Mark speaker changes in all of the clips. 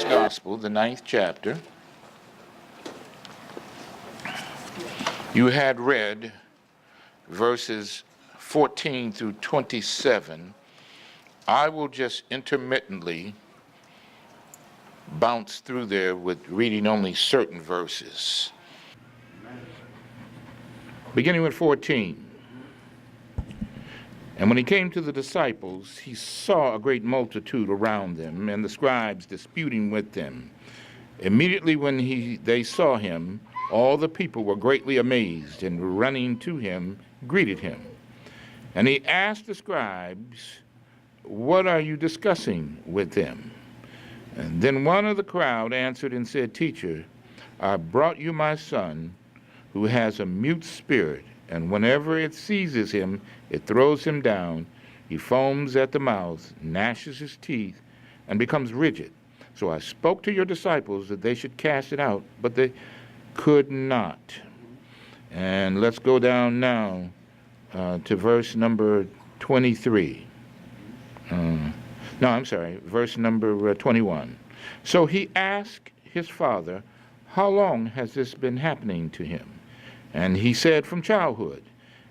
Speaker 1: Mark's Gospel, the 9th chapter. You had read verses 14 through 27. I will just intermittently bounce through there with reading only certain verses. Beginning with 14. And when he came to the disciples, he saw a great multitude around them, and the scribes disputing with them. Immediately when they saw him, all the people were greatly amazed, and running to him, greeted him. And he asked the scribes, "What are you discussing with them?" And then one of the crowd answered and said, "Teacher, I brought you my son, who has a mute spirit, and whenever it seizes him, it throws him down. He foams at the mouth, gnashes his teeth, and becomes rigid. So I spoke to your disciples that they should cast it out, but they could not." And let's go down now to verse number 23. Verse number 21. So he asked his father, "How long has this been happening to him?" And he said, "From childhood.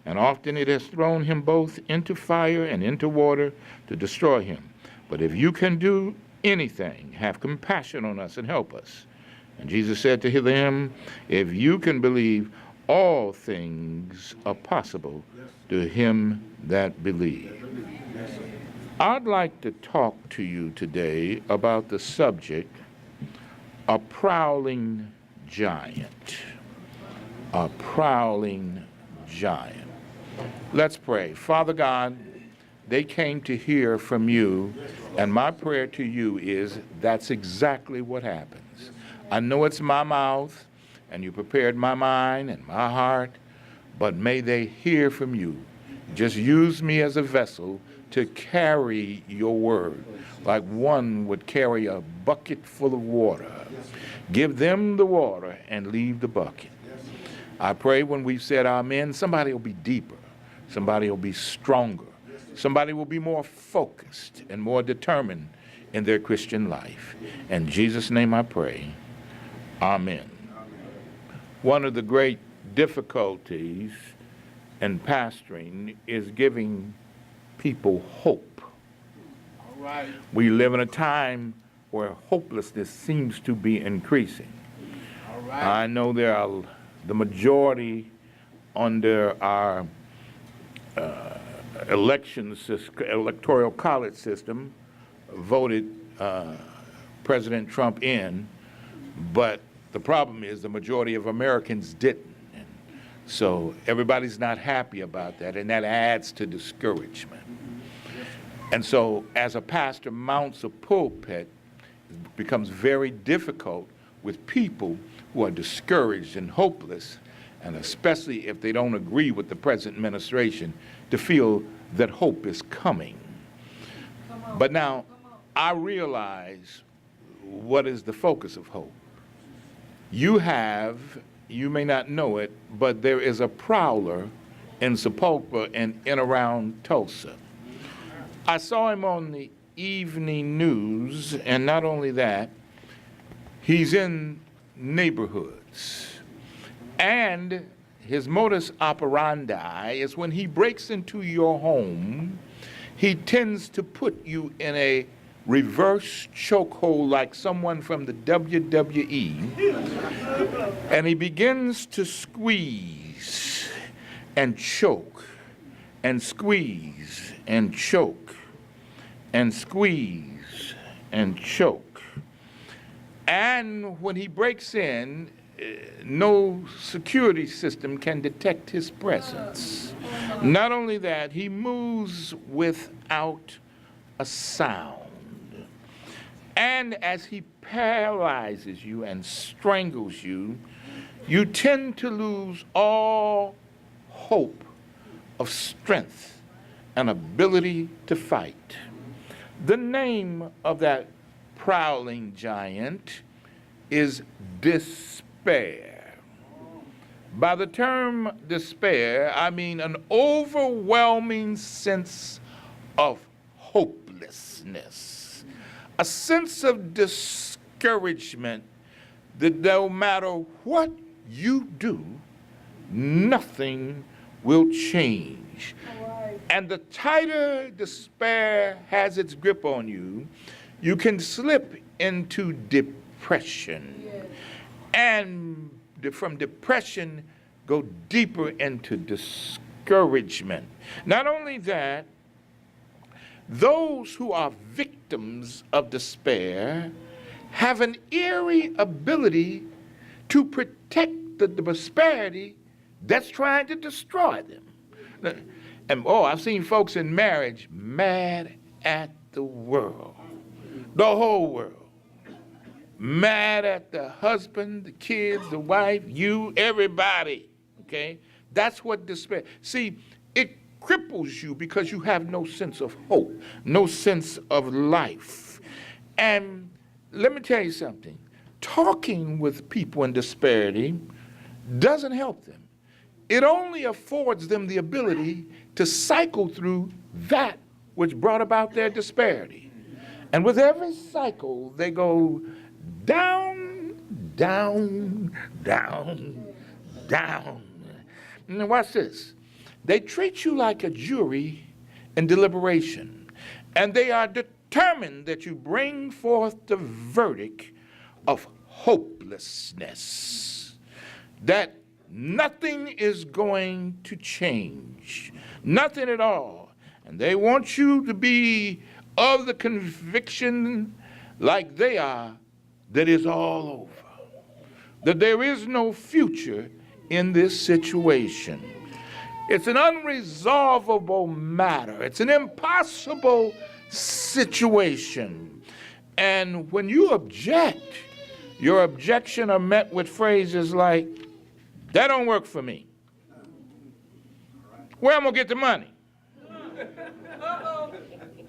Speaker 1: And often it has thrown him both into fire and into water to destroy him. But if you can do anything, have compassion on us and help us." And Jesus said to him, "If you can believe, all things are possible to him that believes." I'd like to talk to you today about the subject, a prowling giant. A prowling giant. Let's pray. Father God, they came to hear from you, and my prayer to you is that's exactly what happens. I know it's my mouth, and you prepared my mind and my heart, but may they hear from you. Just use me as a vessel to carry your word, like one would carry a bucket full of water. Give them the water and leave the bucket. I pray when we've said amen, somebody will be deeper, somebody will be stronger, somebody will be more focused and more determined in their Christian life. In Jesus' name I pray, amen. One of the great difficulties in pastoring is giving people hope. All right. We live in a time where hopelessness seems to be increasing. All right. I know there are the majority under our electoral college system voted President Trump in, but the problem is the majority of Americans didn't. And so everybody's not happy about that, and that adds to discouragement. And so as a pastor mounts a pulpit, it becomes very difficult with people who are discouraged and hopeless, and especially if they don't agree with the present administration, to feel that hope is coming. But now, I realize what is the focus of hope. You may not know it, but there is a prowler in Sapulpa and in around Tulsa. I saw him on the evening news, and not only that, he's in neighborhoods. And his modus operandi is when he breaks into your home, he tends to put you in a reverse chokehold like someone from the WWE, and he begins to squeeze and choke and squeeze and choke and squeeze and choke. And when he breaks in, no security system can detect his presence. Not only that, he moves without a sound. And as he paralyzes you and strangles you, you tend to lose all hope of strength and ability to fight. The name of that prowling giant is despair. By the term despair, I mean an overwhelming sense of hopelessness, a sense of discouragement discouragement that no matter what you do, nothing will change. And the tighter despair has its grip on you, you can slip into depression. And from depression, go deeper into discouragement. Not only that, those who are victims of despair have an eerie ability to protect the prosperity that's trying to destroy them. And I've seen folks in marriage mad at the world, the whole world. Mad at the husband, the kids, the wife, you, everybody, okay? That's what despair. See, it cripples you because you have no sense of hope, no sense of life. And let me tell you something. Talking with people in disparity doesn't help them. It only affords them the ability to cycle through that which brought about their disparity. And with every cycle, they go down, down, down, down. Now watch this. They treat you like a jury in deliberation, and they are determined that you bring forth the verdict of hopelessness, that nothing is going to change, nothing at all. And they want you to be of the conviction, like they are, that it's all over, that there is no future in this situation. It's an unresolvable matter. It's an impossible situation. And when you object, your objection are met with phrases like, that don't work for me. Where am I gonna get the money?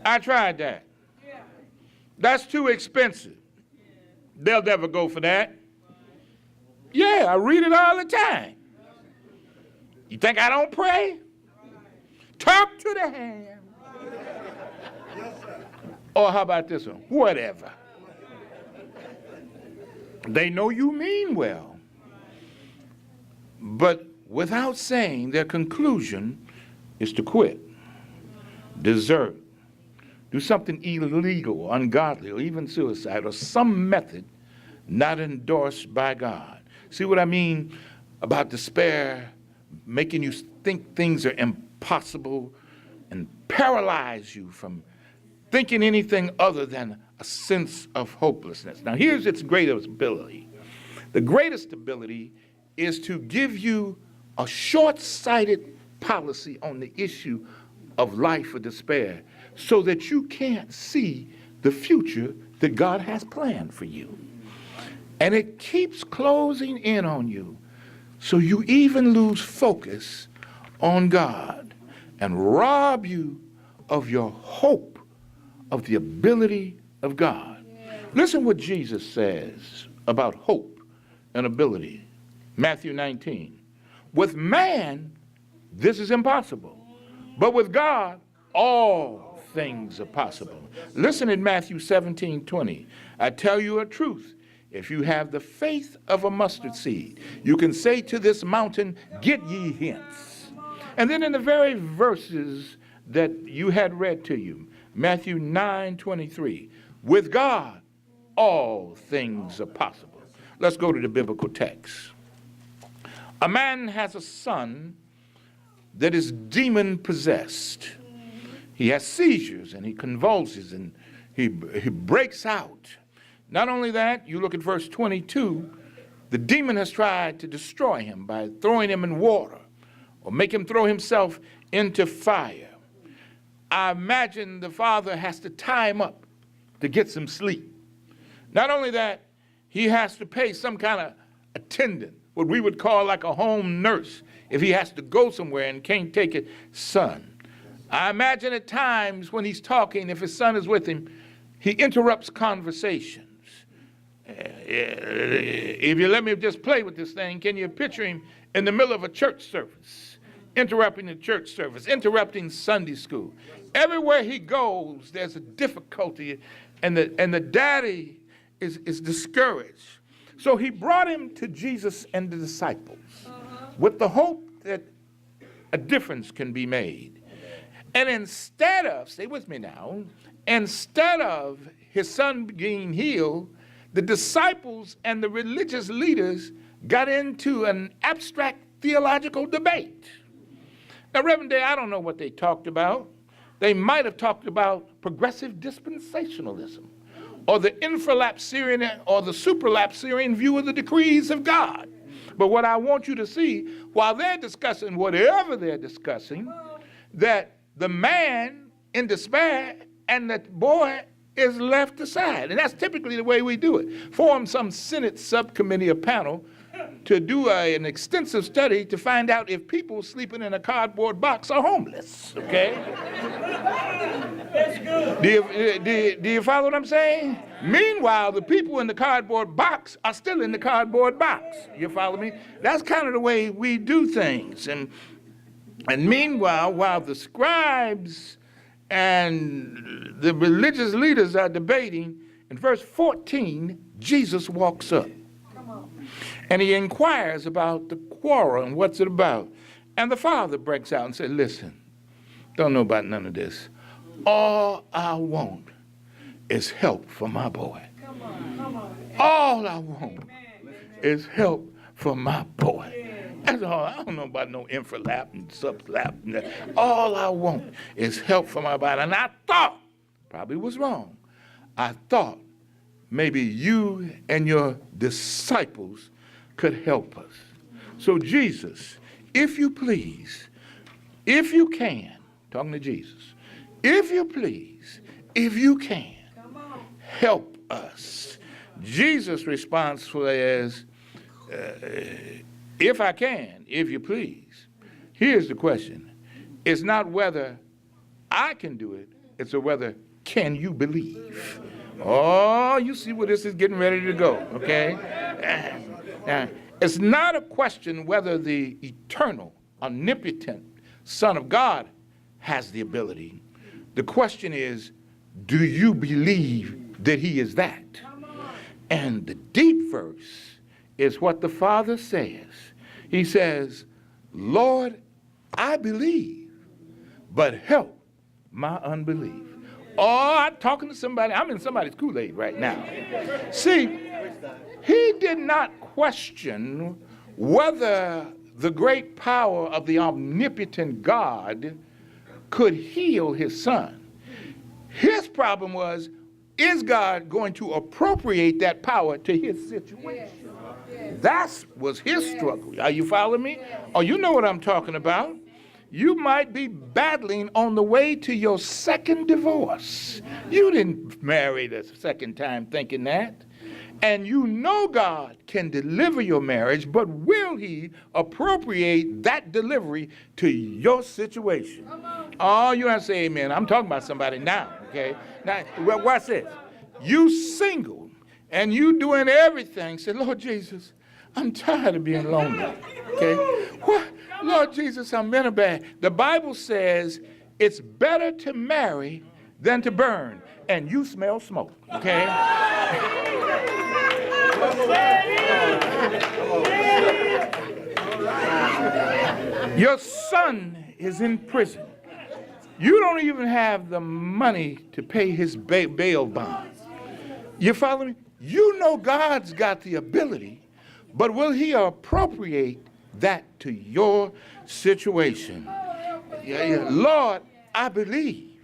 Speaker 1: I tried that. That's too expensive. They'll never go for that. Yeah, I read it all the time. You think I don't pray? Talk to the hand. Or how about this one? Whatever. They know you mean well. But without saying, their conclusion is to quit, desert, do something illegal, or ungodly, or even suicide, or some method not endorsed by God. See what I mean about despair making you think things are impossible and paralyze you from thinking anything other than a sense of hopelessness. Now here's its greatest ability. The greatest ability is to give you a short-sighted policy on the issue of life or despair so that you can't see the future that God has planned for you. And it keeps closing in on you, so you even lose focus on God and rob you of your hope of the ability of God. Listen what Jesus says about hope and ability. Matthew 19. With man, this is impossible, but with God, all things are possible. Listen in Matthew 17:20. I tell you a truth. If you have the faith of a mustard seed, you can say to this mountain, get ye hence. And then in the very verses that you had read to you, Matthew 9:23, with God, all things are possible. Let's go to the biblical text. A man has a son that is demon possessed. He has seizures and he convulses and he breaks out. Not only that, you look at verse 22, the demon has tried to destroy him by throwing him in water or make him throw himself into fire. I imagine the father has to tie him up to get some sleep. Not only that, he has to pay some kind of attendant, what we would call like a home nurse, if he has to go somewhere and can't take his son. I imagine at times when he's talking, if his son is with him, he interrupts conversations. If you let me just play with this thing, can you picture him in the middle of a church service, interrupting the church service, interrupting Sunday school? Everywhere he goes, there's a difficulty, and the daddy is discouraged. So he brought him to Jesus and the disciples with the hope that a difference can be made. And instead of, stay with me now, instead of his son being healed, the disciples and the religious leaders got into an abstract theological debate. Now, Reverend Day, I don't know what they talked about. They might have talked about progressive dispensationalism, or the infralapsarian or the supralapsarian view of the decrees of God. But what I want you to see, while they're discussing whatever they're discussing, that the man in despair and the boy is left aside. And that's typically the way we do it. Form some Senate subcommittee or panel to do an extensive study to find out if people sleeping in a cardboard box are homeless, okay? That's good. Do you follow what I'm saying? Meanwhile, the people in the cardboard box are still in the cardboard box. You follow me? That's kind of the way we do things. And meanwhile, while the scribes and the religious leaders are debating, in verse 14, Jesus walks up. And he inquires about the quarrel and what's it about. And the father breaks out and says, listen, don't know about none of this. All I want is help for my boy. Come on. All I want is help for my boy. That's all. I don't know about no infralap and sublap. All I want is help for my body. And I thought, probably was wrong, I thought maybe you and your disciples could help us. So Jesus, if you please, if you can, talking to Jesus, if you please, if you can, help us. Jesus' response was, if I can, if you please. Here's the question. It's not whether I can do it, it's a whether can you believe. Oh, you see where this is getting ready to go, okay? Now, it's not a question whether the eternal, omnipotent Son of God has the ability. The question is, do you believe that he is that? And the deep verse is what the Father says. He says, Lord, I believe, but help my unbelief. Oh, I'm talking to somebody. I'm in somebody's Kool-Aid right now. See, he did not question whether the great power of the omnipotent God could heal his son. His problem was, is God going to appropriate that power to his situation? That was his struggle. Are you following me? Oh, you know what I'm talking about. You might be battling on the way to your second divorce. You didn't marry the second time thinking that. And you know God can deliver your marriage, but will he appropriate that delivery to your situation? Oh, you have to say amen. I'm talking about somebody now, okay? Now, well, watch this. You single, and you doing everything. Say, Lord Jesus, I'm tired of being lonely, okay? What? Lord Jesus, I'm in a bad. The Bible says it's better to marry than to burn, and you smell smoke, okay? Your son is in prison. You don't even have the money to pay his bail bond. You follow me? You know God's got the ability, but will he appropriate that to your situation? Lord, I believe,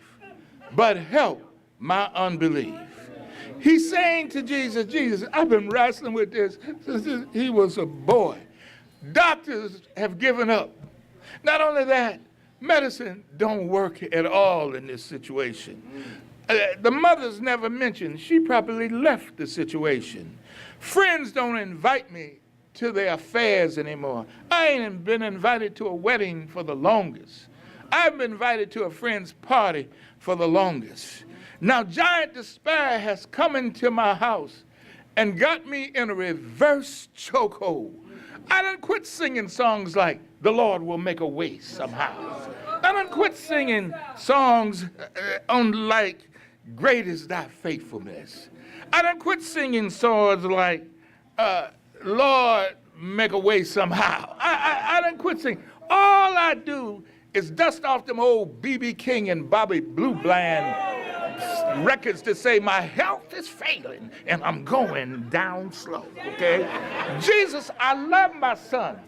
Speaker 1: but help my unbelief. He's saying to Jesus, Jesus, I've been wrestling with this since he was a boy. Doctors have given up. Not only that, medicine don't work at all in this situation. The mother's never mentioned. She probably left the situation. Friends don't invite me to their affairs anymore. I ain't been invited to a wedding for the longest. I've been invited to a friend's party for the longest. Now, giant despair has come into my house and got me in a reverse chokehold. I done quit singing songs like, the Lord will make a way somehow. I done quit singing songs on like, great is thy faithfulness. I done quit singing songs like, Lord, make a way somehow. I done quit singing. All I do is dust off them old B.B. King and Bobby Blue Bland records to say my health is failing and I'm going down slow, okay? Jesus, I love my son,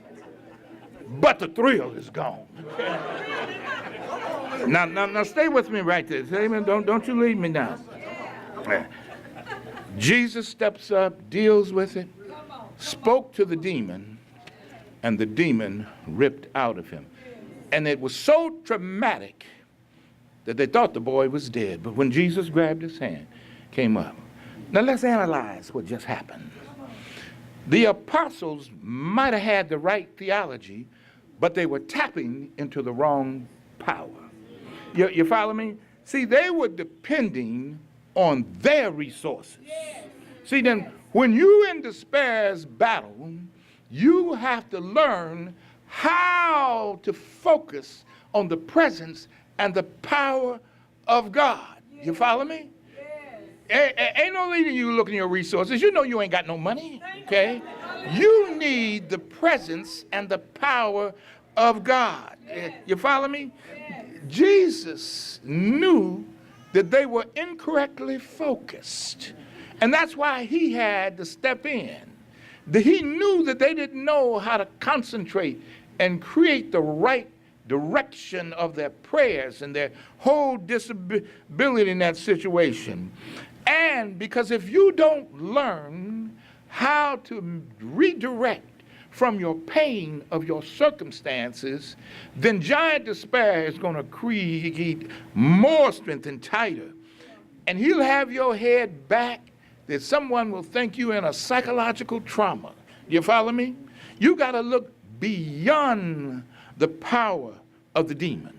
Speaker 1: but the thrill is gone. Okay? Now, stay with me right there. Amen. Don't you leave me now. Jesus steps up, deals with it, spoke to the demon, and the demon ripped out of him. And it was so traumatic that they thought the boy was dead. But when Jesus grabbed his hand, came up. Now let's analyze what just happened. The apostles might have had the right theology, but they were tapping into the wrong power. You follow me? See, they were depending on their resources. See, then when you in despair's battle, you have to learn how to focus on the presence and the power of God. You follow me? Ain't no leading you looking at your resources. You know you ain't got no money, okay? You need the presence and the power of God. You follow me? Jesus knew that they were incorrectly focused. And that's why he had to step in. He knew that they didn't know how to concentrate and create the right direction of their prayers and their whole disability in that situation. And because if you don't learn how to redirect from your pain of your circumstances, then giant despair is going to create more strength and tighter. And he'll have your head back that someone will think you in a psychological trauma. You follow me? You got to look beyond the power of the demon.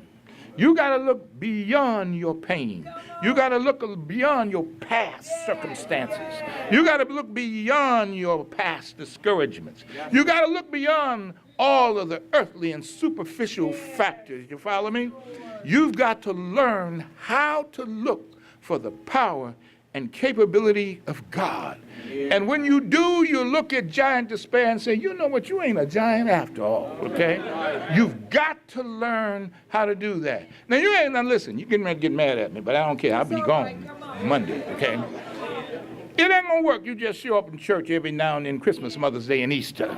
Speaker 1: You got to look beyond your pain. You got to look beyond your past circumstances. You got to look beyond your past discouragements. You got to look beyond all of the earthly and superficial factors. You follow me? You've got to learn how to look for the power and capability of God. And when you do, you look at giant despair and say, you know what, you ain't a giant after all, okay? You've got to learn how to do that. Now, you ain't, now listen, you can get mad at me, but I don't care. I'll be gone Monday, okay? It ain't gonna work. You just show up in church every now and then, Christmas, Mother's Day, and Easter.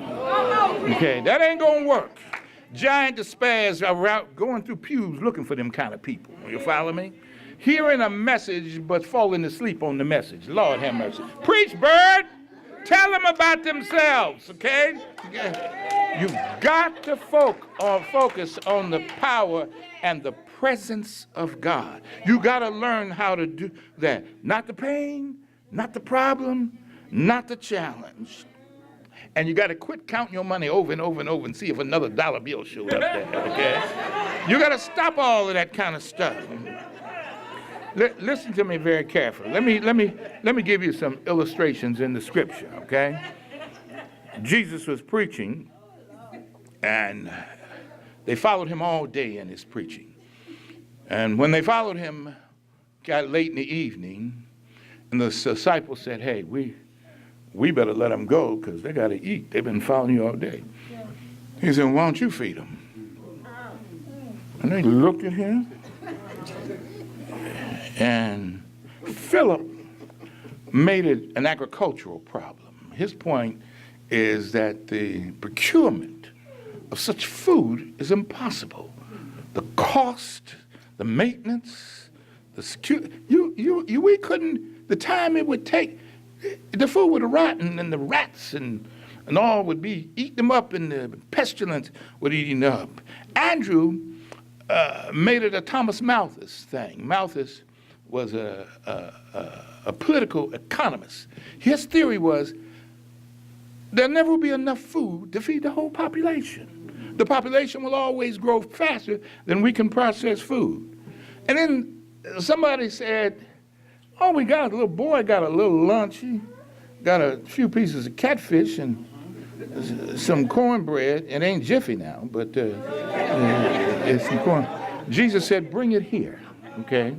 Speaker 1: Okay, that ain't gonna work. Giant despairs are out going through pews looking for them kind of people. You follow me? Hearing a message but falling asleep on the message. Lord have mercy. Preach, bird. Tell them about themselves, okay? You've got to focus on the power and the presence of God. You got to learn how to do that. Not the pain, not the problem, not the challenge. And you got to quit counting your money over and over and over and see if another dollar bill showed up there, okay? You got to stop all of that kind of stuff. Listen to me very carefully. Let me give you some illustrations in the scripture, okay? Jesus was preaching, and they followed him all day in his preaching. And when they followed him, got late in the evening, and the disciples said, hey, we better let them go because they got to eat. They've been following you all day. He said, why don't you feed them? And they looked at him. And Philip made it an agricultural problem. His point is that the procurement of such food is impossible. The cost, the maintenance, the security, we couldn't, the time it would take, the food would rotten and the rats and all would be eating them up and the pestilence would eat them up. Andrew made it a Thomas Malthus thing. Malthus was a political economist. His theory was there'll never be enough food to feed the whole population. The population will always grow faster than we can process food. And then somebody said, oh, we got a little boy, got a little lunch. He got a few pieces of catfish and some cornbread. It ain't Jiffy now, but it's some corn. Jesus said, bring it here, okay?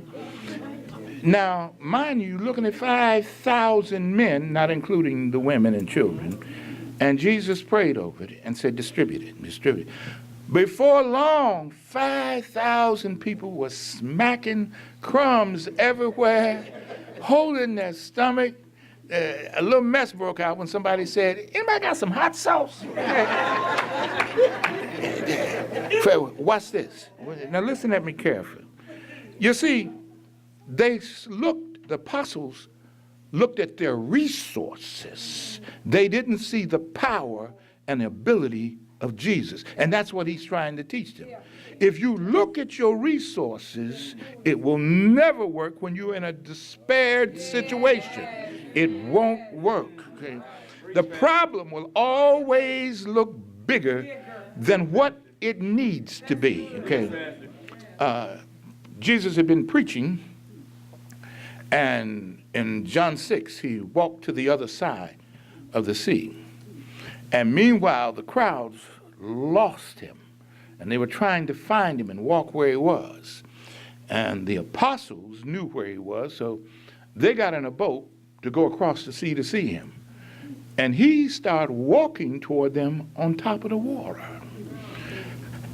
Speaker 1: Now, mind you, looking at 5,000 men, not including the women and children, and Jesus prayed over it and said, distribute it, distribute it. Before long, 5,000 people were smacking crumbs everywhere, holding their stomach. A little mess broke out when somebody said, anybody got some hot sauce? Watch this. Now listen at me carefully. You see, the apostles looked at their resources. They didn't see the power and the ability of Jesus. And that's what he's trying to teach them. If you look at your resources, it will never work when you're in a despaired situation. It won't work. Okay? The problem will always look bigger than what it needs to be. Okay? Jesus had been preaching, and in John 6, he walked to the other side of the sea. And meanwhile, the crowds lost him, and they were trying to find him and walk where he was. And the apostles knew where he was, so they got in a boat to go across the sea to see him. And he started walking toward them on top of the water.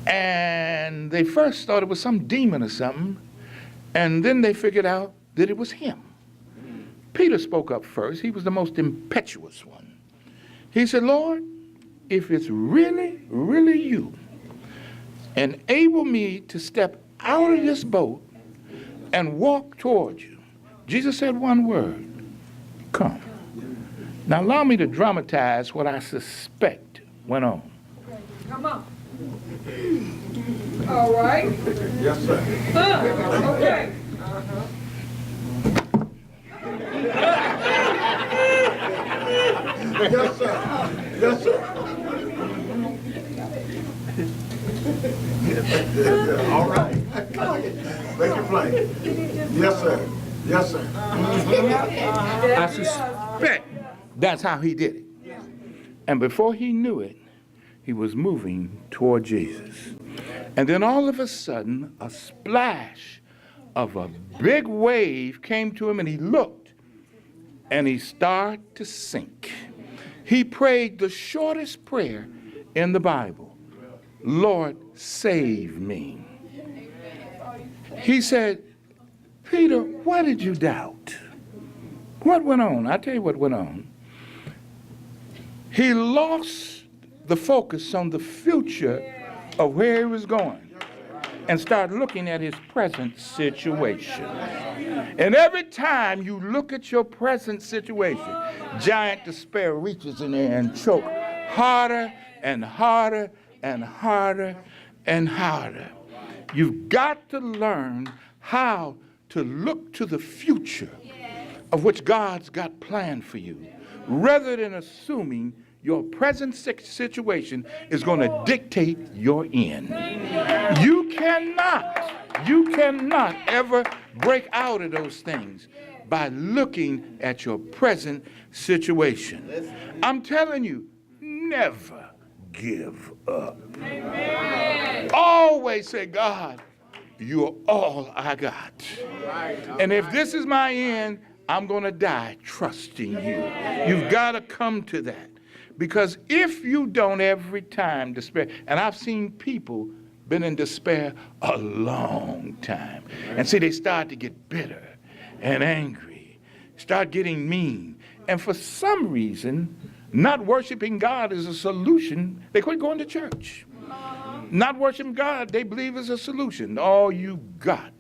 Speaker 1: And they first thought it was some demon or something, and then they figured out that it was him. Peter spoke up first. He was the most impetuous one. He said, Lord, if it's really, really you, enable me to step out of this boat and walk toward you. Jesus said one word, come. Now allow me to dramatize what I suspect went on.
Speaker 2: Come on. All right.
Speaker 3: Yes, sir.
Speaker 2: Okay.
Speaker 3: Yes, sir. Yes, sir. All right. Make it plain. Yes, sir. Yes, sir.
Speaker 1: I suspect that's how he did it. And before he knew it, he was moving toward Jesus. And then all of a sudden, a splash of a big wave came to him, and he looked, and he started to sink. He prayed the shortest prayer in the Bible. Lord, save me. He said, Peter, why did you doubt? What went on? I'll tell you what went on. He lost the focus on the future of where he was going and started looking at his present situation. And every time you look at your present situation, giant despair reaches in there and chokes harder and harder and harder and harder. You've got to learn how to look to the future of which God's got planned for you, rather than assuming your present situation is going to dictate your end. You cannot ever break out of those things by looking at your present situation. I'm telling you, never give up. Amen. Always say, God, you're all I got. And if this is my end, I'm going to die trusting you. You've got to come to that. Because if you don't every time despair, and I've seen people been in despair a long time. And see, they start to get bitter and angry, start getting mean. And for some reason, not worshiping God is a solution. They quit going to church. Not worshiping God, they believe is a solution. All you got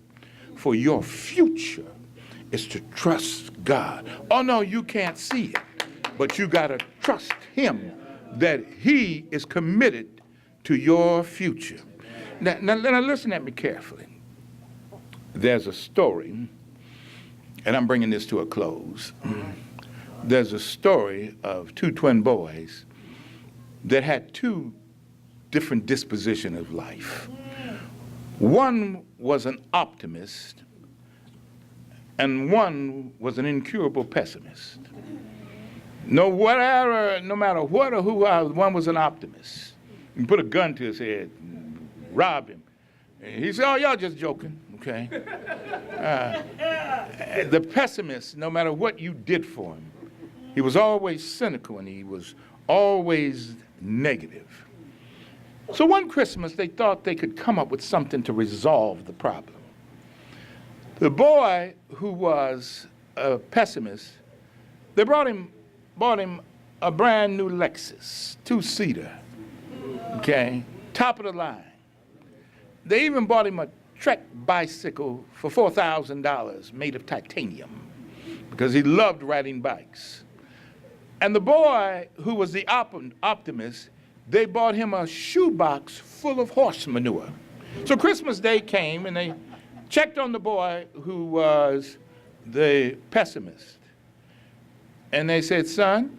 Speaker 1: for your future is to trust God. Oh, no, you can't see it. But you got to trust him that he is committed to your future. Now listen at me carefully. There's a story, and I'm bringing this to a close. There's a story of two twin boys that had two different dispositions of life. One was an optimist, and one was an incurable pessimist. No matter what or who, one was an optimist. You put a gun to his head, rob him. And he said, oh, y'all just joking, Okay? The pessimist, no matter what you did for him, he was always cynical and he was always negative. So one Christmas, they thought they could come up with something to resolve the problem. The boy who was a pessimist, they bought him a brand new Lexus, two-seater, okay, top of the line. They even bought him a Trek bicycle for $4,000 made of titanium because he loved riding bikes. And the boy who was the optimist, they bought him a shoebox full of horse manure. So Christmas Day came and they checked on the boy who was the pessimist. And they said, son,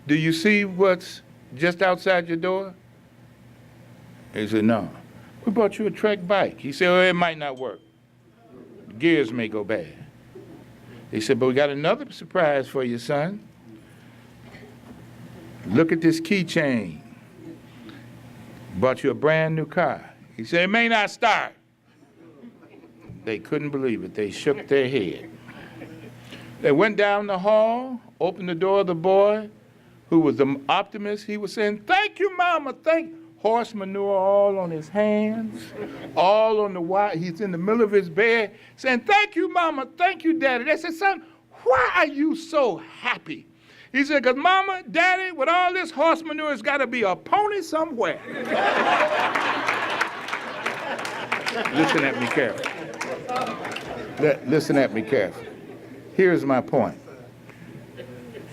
Speaker 1: do you see what's just outside your door? He said, no. We bought you a Trek bike. He said, oh, it might not work. The gears may go bad. He said, but we got another surprise for you, son. Look at this keychain. Bought you a brand new car. He said, it may not start. They couldn't believe it. They shook their head. They went down the hall, opened the door of the boy who was the optimist. He was saying, thank you, Mama, thank you. Horse manure all on his hands, all on the wire. He's in the middle of his bed saying, thank you, Mama, thank you, Daddy. They said, son, why are you so happy? He said, because Mama, Daddy, with all this horse manure, it's got to be a pony somewhere. Listen at me carefully. Listen at me carefully. Here's my point.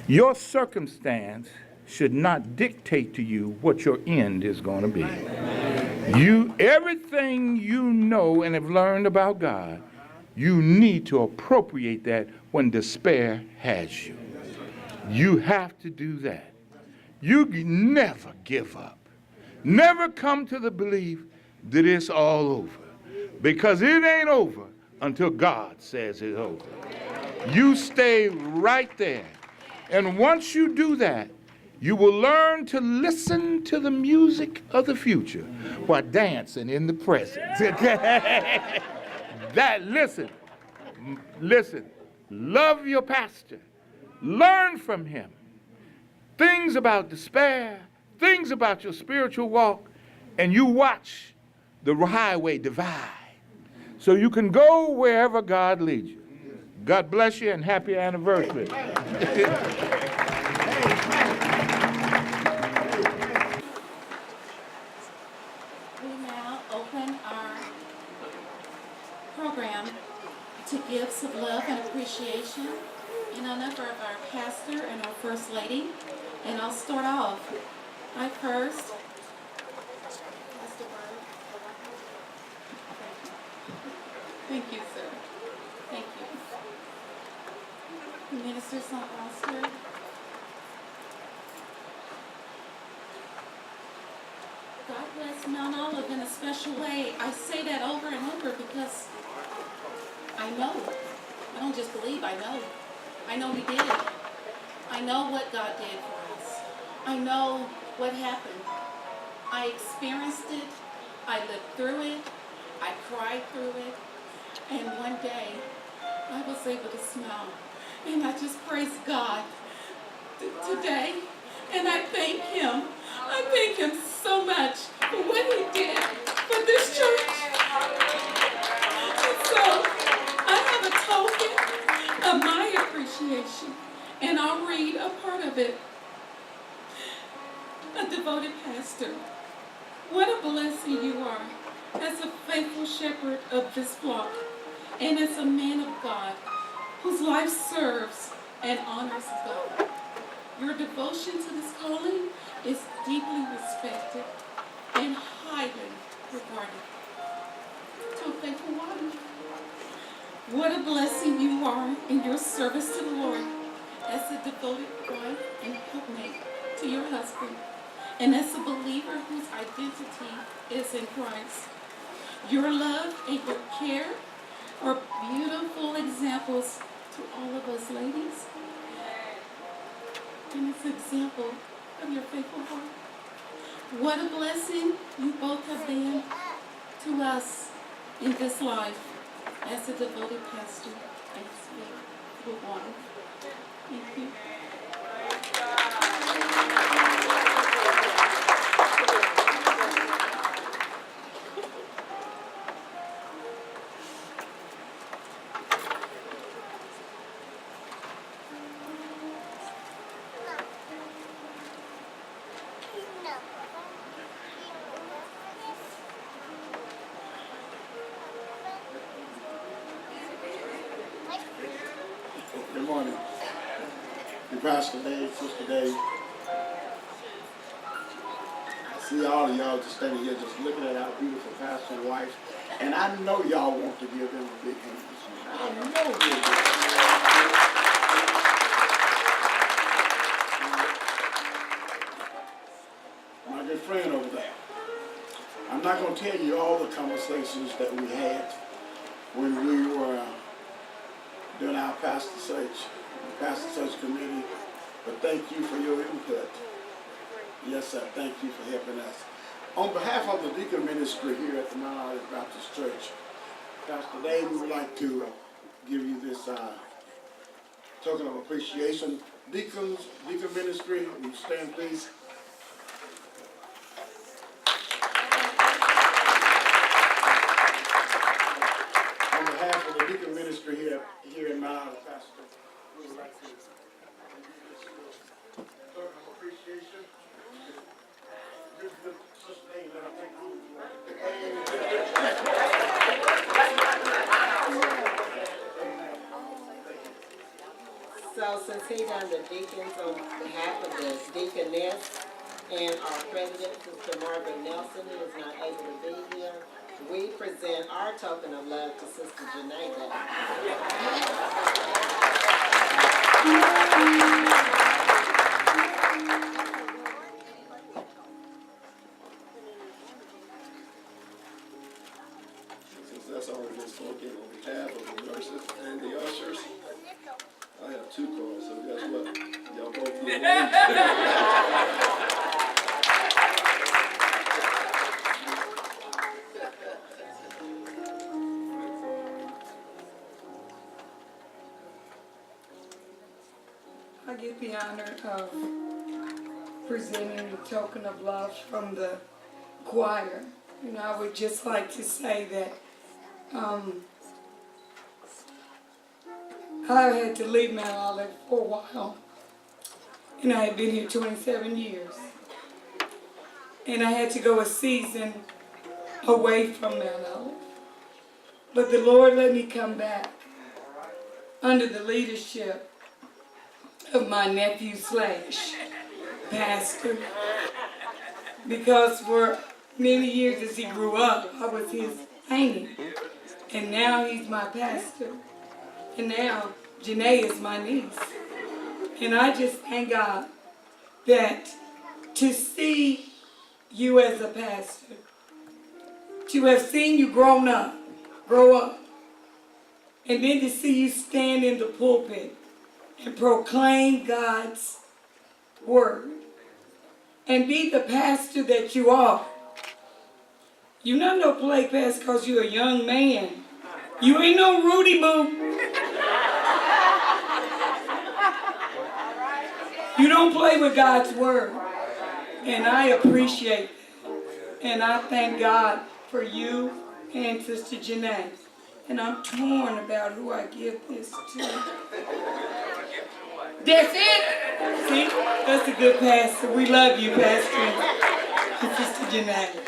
Speaker 1: Your circumstance should not dictate to you what your end is going to be. Everything you know and have learned about God, you need to appropriate that when despair has you. You have to do that. You never give up. Never come to the belief that it's all over. Because it ain't over until God says it's over. You stay right there. And once you do that, you will learn to listen to the music of the future while dancing in the present. Listen, love your pastor. Learn from him. Things about despair, things about your spiritual walk, and you watch the highway divide so you can go wherever God leads you. God bless you and happy anniversary.
Speaker 4: Program to gifts of love and appreciation in honor of our pastor and our first lady. And I'll start off. I first. Thank you, sir. Thank you. Minister St. Foster. God bless Mount Olive in a special way. I say that over and over because I know. I don't just believe, I know. I know He did. I know what God did for us. I know what happened. I experienced it. I lived through it. I cried through it. And one day, I was able to smile. And I just praise God today. And I thank Him. I thank Him so much for what He did for this church. And so, I have a token of my appreciation, and I'll read a part of it. A devoted pastor, what a blessing you are as a faithful shepherd of this flock, and as a man of God whose life serves and honors God. Your devotion to this calling is deeply respected and highly regarded. To a faithful wife, what a blessing you are in your service to the Lord as a devoted wife and helpmate to your husband, and as a believer whose identity is in Christ. Your love and your care are beautiful examples to all of us ladies. And it's an example of your faithful heart. What a blessing you both have been to us in this life as a devoted pastor and his faithful wife. Thank you.
Speaker 3: Good morning. Pastor Dave, Sister Dave. I see all of y'all just standing here just looking at our beautiful pastor and wife. And I know y'all want to give them a big hand this morning. I know you do. My good friend over there. I'm not going to tell you all the conversations that we had when we were doing our pastor search committee, but thank you for your input. Yes, sir, thank you for helping us. On behalf of the deacon ministry here at the Mount Olive Baptist Church, Pastor Dave, we would like to give you this token of appreciation. Deacon ministry, will you stand please? On behalf of the deacon ministry here in Mount Olive, Pastor, we would like to give you this token of appreciation. Good Sister Dave, let her take room.
Speaker 5: So since he done the deacons on behalf of the deaconess and our president, Sister Margaret Nelson, who is not able to be here, we present our token of love to Sister Janae.
Speaker 3: Since that's already been spoken on behalf of the nurses and the ushers, I have two cards, so guess what? Y'all both get one.
Speaker 2: I get the honor of presenting the token of love from the choir. And I would just like to say that I had to leave Mount Olive for a while. And I had been here 27 years. And I had to go a season away from Mount Olive. But the Lord let me come back under the leadership of my nephew / pastor, because for many years as he grew up, I was his auntie, and now he's my pastor, and now Janae is my niece. And I just thank God that to see you as a pastor, to have seen you grow up, and then to see you stand in the pulpit and proclaim God's word and be the pastor that you are. You're not no play pastor because you're a young man. You ain't no Rudy Boo. You don't play with God's word. And I appreciate that. And I thank God for you and Sister Janae. And I'm torn about who I give this to. That's it. See, that's a good pastor. We love you, Pastor and Sister Janae.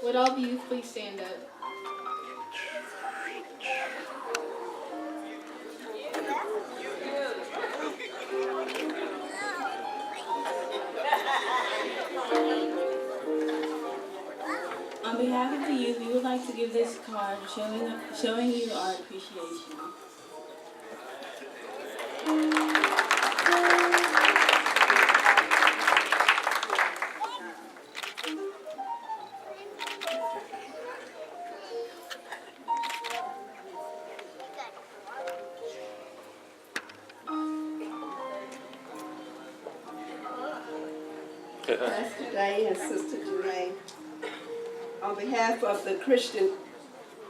Speaker 6: Would all of you please stand up? On behalf of the youth, we would like to give this card showing you our appreciation.
Speaker 7: Pastor Day and Sister Janae, on behalf of the Christian,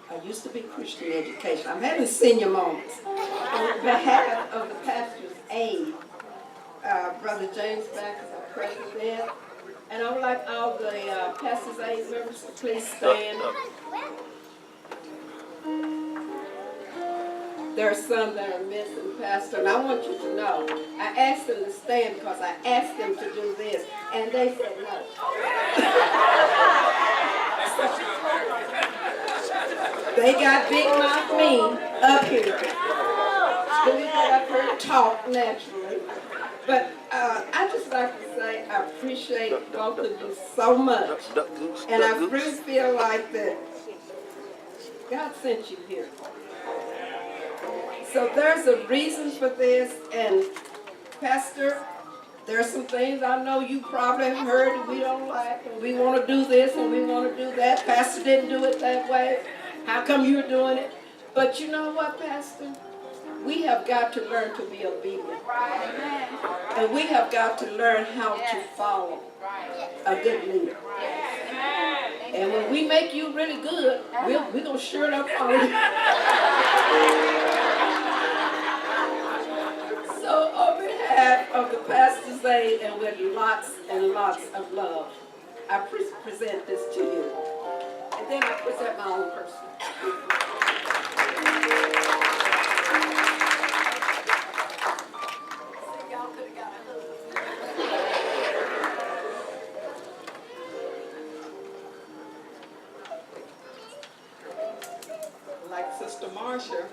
Speaker 7: I used to be Christian education, I'm having senior moments. On behalf of the pastor's aide, Brother James Back is our president, and I would like all the pastor's aide members to please stand. There are some that are missing, Pastor, and I want you to know, I asked them to stand because I asked them to do this, and they said no. They got big mouth me up here. Believe that I've heard talk naturally. But I just like to say I appreciate both of you so much. And I really feel like that God sent you here. So there's a reason for this, and Pastor, there's some things I know you probably have heard that we don't like, and we want to do this and we want to do that. Pastor didn't do it that way. How come you're doing it? But you know what, Pastor? We have got to learn to be obedient. And we have got to learn how to follow a good leader. And when we make you really good, we're going to sure enough follow you. So on behalf of the pastor's aide and with lots and lots of love, I present this to you. And then I present my own person.
Speaker 8: Like Sister Marcia,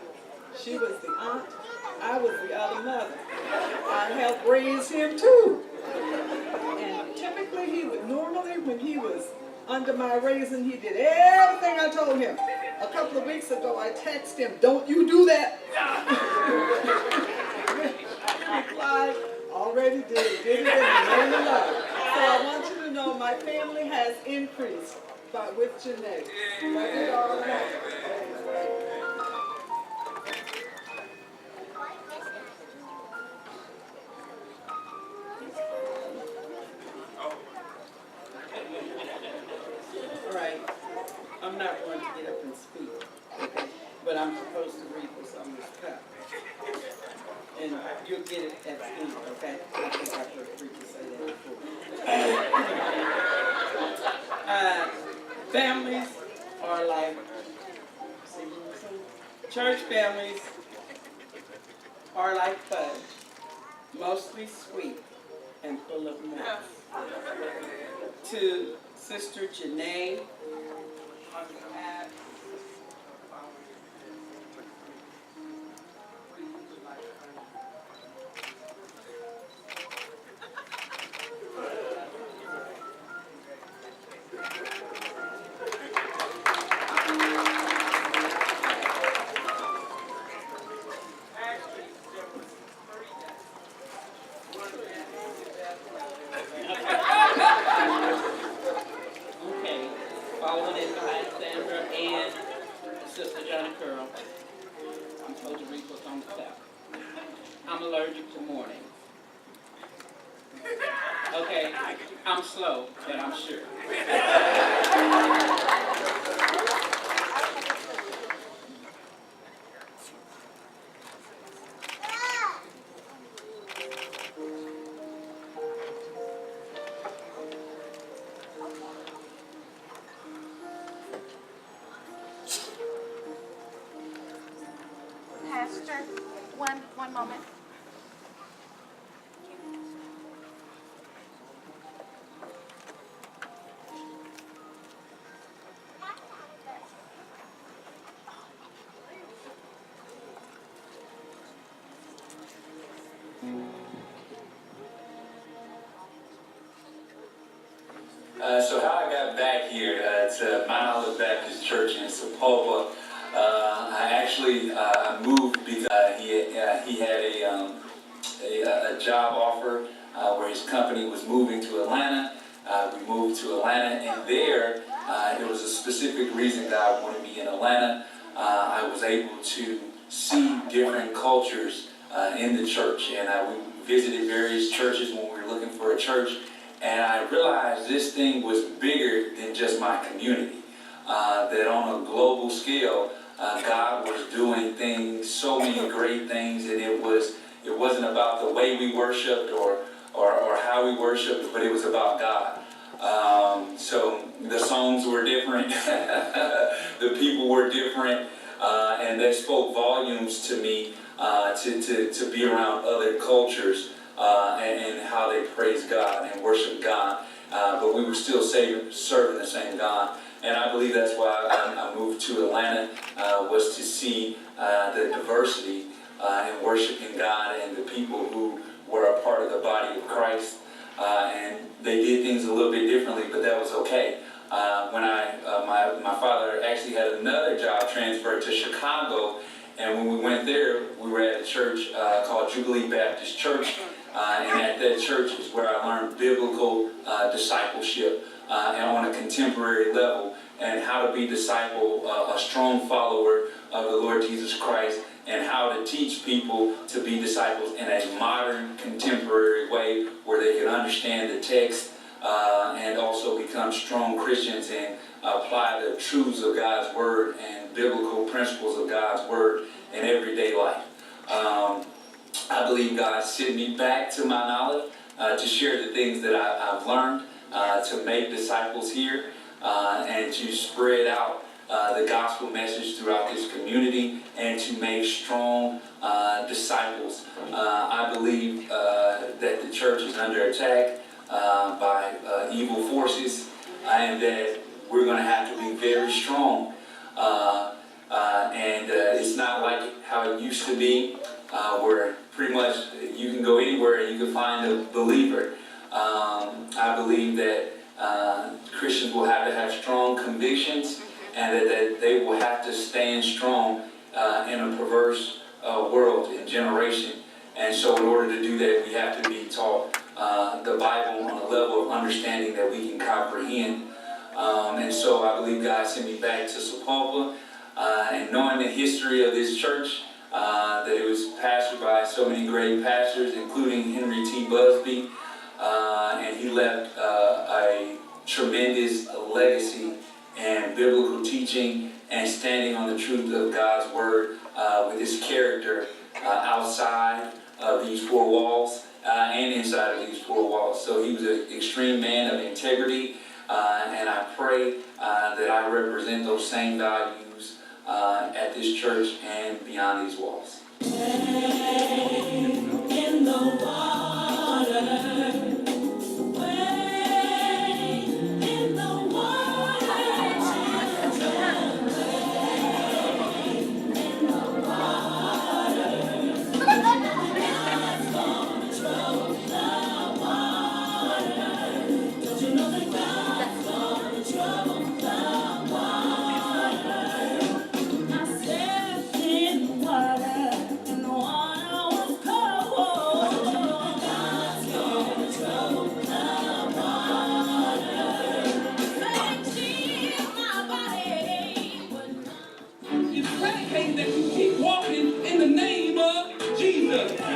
Speaker 8: she was the aunt, I was the other mother. I helped raise him too. And typically normally when he was under my raising, he did everything I told him. A couple of weeks ago, I texted him, "Don't you do that." He replied, "Already did it in the name of love." So I want you to know my family has increased with Janae. Love you all. Right. I'm not going to get up and speak, okay? But I'm supposed to read what's on this cup. And you'll get it at the end, okay? I think I've heard preachers say that before. Families are like, church families are like fudge, mostly sweet and full of nuts. To Sister Janae, on behalf following in behind Sandra and Sister Johnny Curl. I'm supposed to read what's on the cup. I'm allergic to morning. Okay, I'm slow, but I'm sure.
Speaker 9: Pastor, one moment.
Speaker 10: So how I got back here, it's Mount Olive Baptist Church in Sapulpa. I actually moved because he had a job offer where his company was moving to Atlanta. We moved to Atlanta, and there was a specific reason God wanted me in Atlanta. I was able to see different cultures in the church, and we visited various churches when we were looking for a church. And I realized this thing was bigger than just my community. That on a global scale, God was doing things, so many great things, and it wasn't about the way we worshiped or how we worshiped, but it was about God. So the songs were different, the people were different, and they spoke volumes to me to be around other cultures and how they praise God and worship God. But we were still serving the same God. And I believe that's why I moved to Atlanta, was to see the diversity in worshiping God and the people who were a part of the body of Christ. And they did things a little bit differently, but that was okay. When my father actually had another job transfer to Chicago, and when we went there, we were at a church called Jubilee Baptist Church, and at that church is where I learned biblical discipleship and on a contemporary level, and how to be a strong follower of the Lord Jesus Christ, and how to teach people to be disciples in a modern, contemporary way where they can understand the text and also become strong Christians and apply the truths of God's Word and biblical principles of God's Word in everyday life. I believe God sent me back to my knowledge to share the things that I've learned, to make disciples here, and to spread out the gospel message throughout this community, and to make strong disciples. I believe that the church is under attack by evil forces, and that we're going to have to be very strong. And it's not like how it used to be, where pretty much you can go anywhere and you can find a believer. I believe that Christians will have to have strong convictions, and that they will have to stand strong in a perverse world and generation. And so in order to do that, we have to be taught the Bible on a level of understanding that we can comprehend. And so I believe God sent me back to Sapulpa, and knowing the history of this church, that it was pastored by so many great pastors, including Henry T. Busby, and he left a tremendous legacy and biblical teaching and standing on the truth of God's Word with his character outside of these four walls and inside of these four walls. So he was an extreme man of integrity, and I pray that I represent those same values at this church and beyond these walls.
Speaker 6: In the water.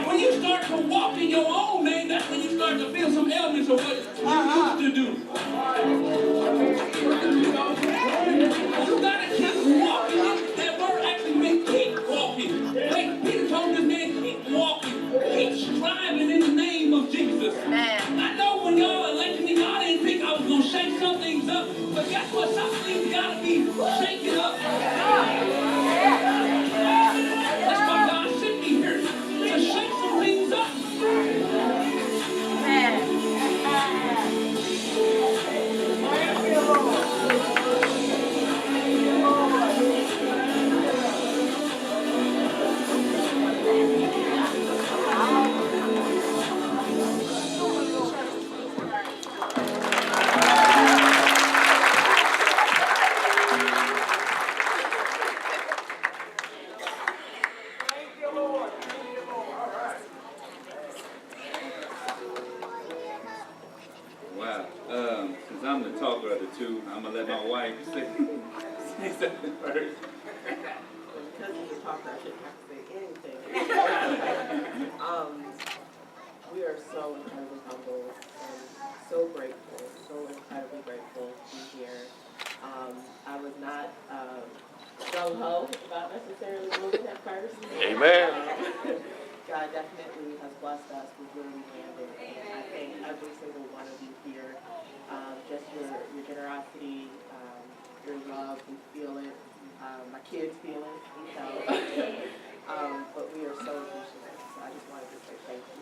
Speaker 11: When you start to walk in your own name, that's when you start to feel some elements of what you used to do. You gotta keep walking it. That word actually means keep walking. Like Peter told this man, keep walking. Keep striving in the name of Jesus. I know when y'all elected me, y'all didn't think I was gonna shake some things up. But guess what? Some things gotta be shaken up. That's why God sent me here, to shake some things up.
Speaker 10: Since I'm the talker of the two, I'm gonna let my wife say something first.
Speaker 5: Because he's a talker, I shouldn't have to say anything. We are so incredibly humble and so grateful, so incredibly grateful to be here. I was not gung-ho about necessarily moving at first.
Speaker 11: Amen.
Speaker 5: God definitely has blessed us with where we landed, and I thank every single one of you here. Just your generosity, your love, we feel it. My kids feel it, so. But we are so appreciative. So I just wanted to say thank you.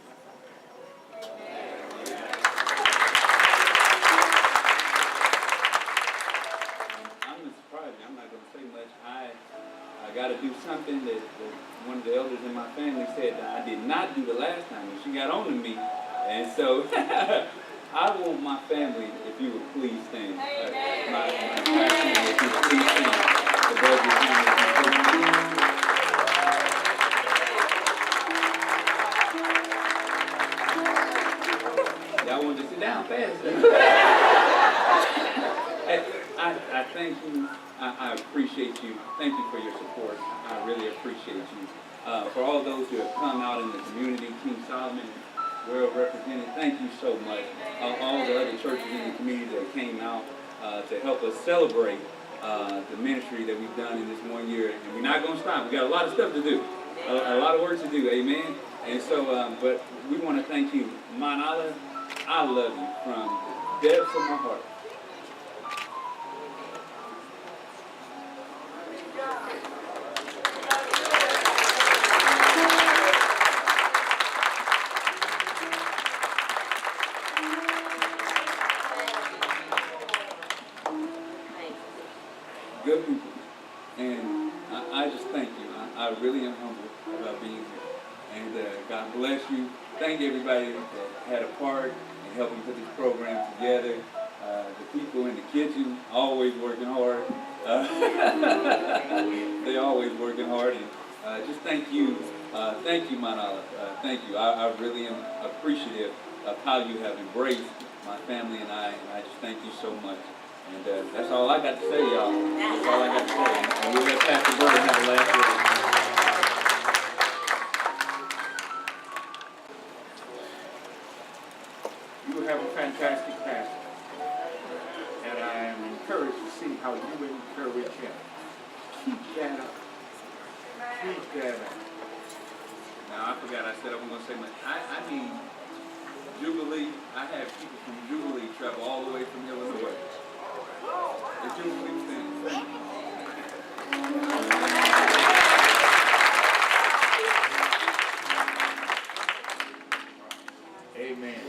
Speaker 11: I'm not surprised. I'm not going to say much. I got to do something that one of the elders in my family said that I did not do the last time, and she got on to me. And so I want my family, if you would please stand. My family, if you would please stand. The brothers and sisters. Y'all want to sit down fast? I thank you. I appreciate you. Thank you for your support. I really appreciate you. For all those who have come out in the community, King Solomon, well represented, thank you so much. All the other churches in the community that came out to help us celebrate the ministry that we've done in this 1 year. And we're not going to stop. We got a lot of stuff to do. A lot of work to do. Amen. And so, but we want to thank you. Manala, I love you from the depths of my heart. Good people. And I just thank you. I really am humbled about being here. And God bless you. Thank everybody that had a part in helping put this program together. The people in the kitchen, always working hard. They're always working hard. And just thank you. Thank you, Manala. Thank you. I really am appreciative of how you have embraced my family and I just thank you so much. And that's all I got to say, y'all. That's all I got to say. And we'll let Pastor Bird have the last word.
Speaker 1: You have a fantastic pastor, and I am encouraged to see how you encourage him. Keep that up. Keep that up.
Speaker 11: Now, I forgot I said I wasn't going to say much. I mean, Jubilee, I have people from Jubilee travel all the way from Illinois. The Jubilee thing.
Speaker 1: Amen.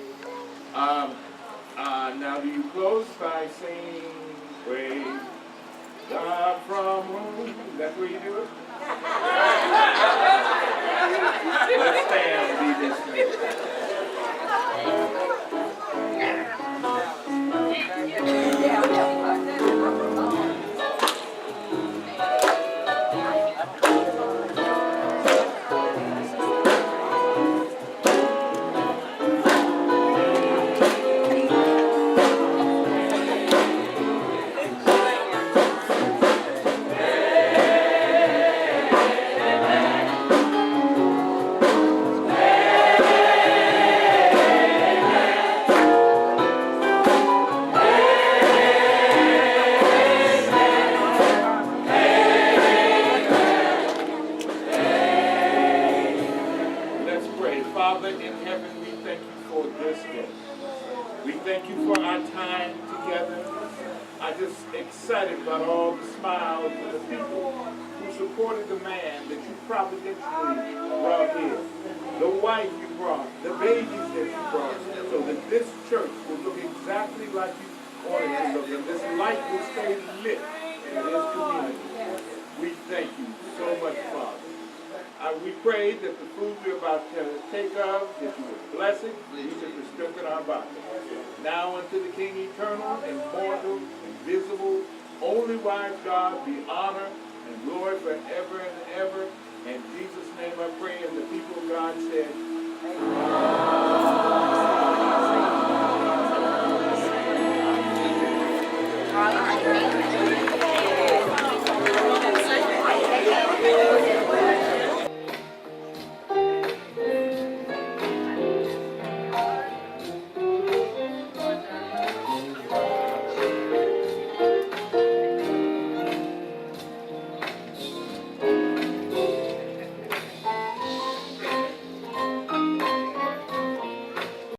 Speaker 1: Now do you close by saying, praise God from whom? Is that where you do it? Let's stand and be dismissed. Father in heaven, we thank you for this day. We thank you for our time together. I'm just excited about all the smiles and the people who supported the man that you providentially brought here. The wife you brought, the babies that you brought, so that this church will look exactly like you wanted it to look, and this light will stay lit in this community. We thank you so much, Father. We pray that the food we're about to take of, that you would bless it, use it to strengthen our body. Now unto the King eternal, immortal, invisible, only wise God, be honor and glory forever and ever. In Jesus' name I pray, and the people of God said, Amen.